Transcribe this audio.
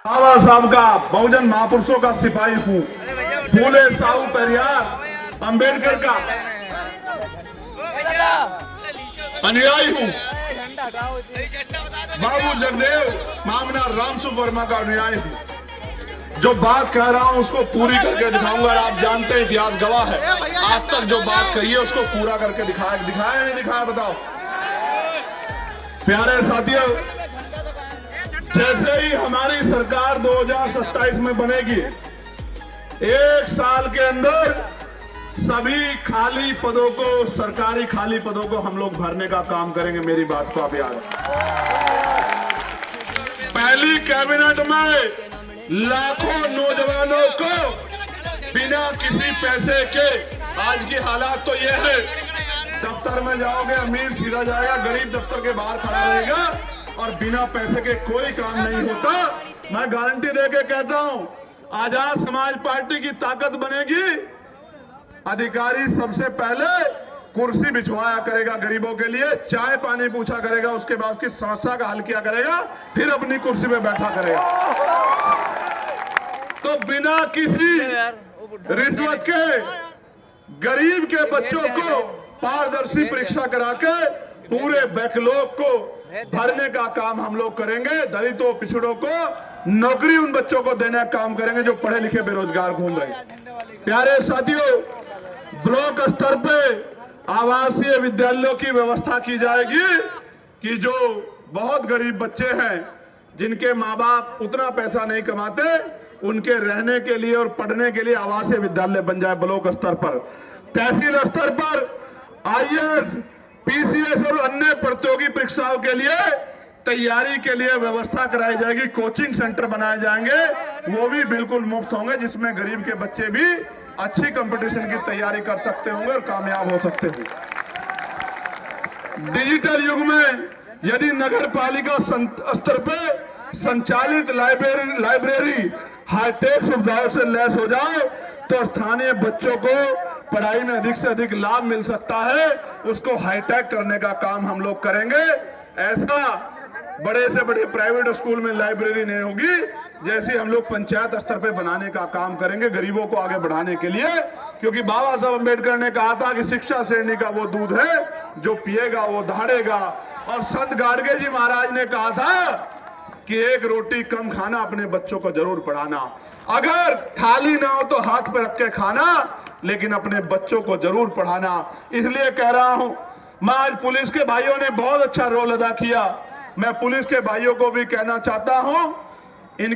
बाबा साहब का बहुजन महापुरुषों का सिपाही हूँ, फूले साहू पेरियार अंबेडकर का अनुयायी हूँ, बाबू जगदेव मामना रामसुब्बा वर्मा का अनुयायी हूँ। जो बात कह रहा हूँ उसको पूरी करके दिखाऊंगा। आप जानते हैं इतिहास गवाह है, आज तक जो बात कही है उसको पूरा करके दिखाया या नहीं दिखाया बताओ। प्यारे साथियों, जैसे ही हमारी सरकार 2027 में बनेगी, एक साल के अंदर सभी खाली पदों को, सरकारी खाली पदों को हम लोग भरने का काम करेंगे। मेरी बात को आप याद रखें। पहली कैबिनेट में लाखों नौजवानों को बिना किसी पैसे के, आज की हालात तो ये है, दफ्तर में जाओगे अमीर सीधा जाएगा, गरीब दफ्तर के बाहर खड़ा रहेगा और बिना पैसे के कोई काम नहीं होता। मैं गारंटी देके कहता हूं, आजाद समाज पार्टी की ताकत बनेगी। अधिकारी सबसे पहले कुर्सी बिछवाया करेगा गरीबों के लिए, चाय पानी पूछा करेगा, उसके बाद उसकी समस्या का हल किया करेगा, फिर अपनी कुर्सी पे बैठा करेगा। तो बिना किसी रिश्वत के गरीब के बच्चों को पारदर्शी परीक्षा करा के पूरे बैकलॉग को भरने का काम हम लोग करेंगे। दलितों पिछड़ों को नौकरी उन बच्चों को देने का काम करेंगे जो पढ़े लिखे बेरोजगार घूम रहे हैं। प्यारे साथियों, ब्लॉक स्तर पे आवासीय विद्यालयों की व्यवस्था की जाएगी कि जो बहुत गरीब बच्चे हैं, जिनके माँ बाप उतना पैसा नहीं कमाते, उनके रहने के लिए और पढ़ने के लिए आवासीय विद्यालय बन जाए ब्लॉक स्तर पर। तहसील स्तर पर आईएएस, पीसीएस और अन्य प्रतियोगी परीक्षाओं के लिए तैयारी के लिए व्यवस्था कराई जाएगी। कोचिंग सेंटर बनाए जाएंगे, वो भी बिल्कुल मुफ्त होंगे, जिसमें गरीब के बच्चे भी अच्छी कंपटीशन की तैयारी कर सकते होंगे और कामयाब हो सकते हैं। डिजिटल युग में यदि नगर पालिका स्तर पे संचालित लाइब्रेरी हाईटेक सुविधाओं से लैस हो जाए तो स्थानीय बच्चों को पढ़ाई में अधिक से अधिक लाभ मिल सकता है। उसको हाईटेक करने का काम हम लोग करेंगे। ऐसा बड़े से बड़े प्राइवेट स्कूल में लाइब्रेरी नहीं होगी, जैसे हम लोग पंचायत स्तर पे बनाने का काम करेंगे गरीबों को आगे बढ़ाने के लिए। क्योंकि बाबा साहब अम्बेडकर ने कहा था कि शिक्षा श्रेणी का वो दूध है जो पिएगा वो दहाड़ेगा। और संत गाडगे जी महाराज ने कहा था कि एक रोटी कम खाना, अपने बच्चों को जरूर पढ़ाना। अगर थाली ना हो तो हाथ पे रख के खाना, लेकिन अपने बच्चों को जरूर पढ़ाना। इसलिए कह रहा हूं, मैं आज पुलिस के भाइयों ने बहुत अच्छा रोल अदा किया। मैं पुलिस के भाइयों को भी कहना चाहता हूं, इनकी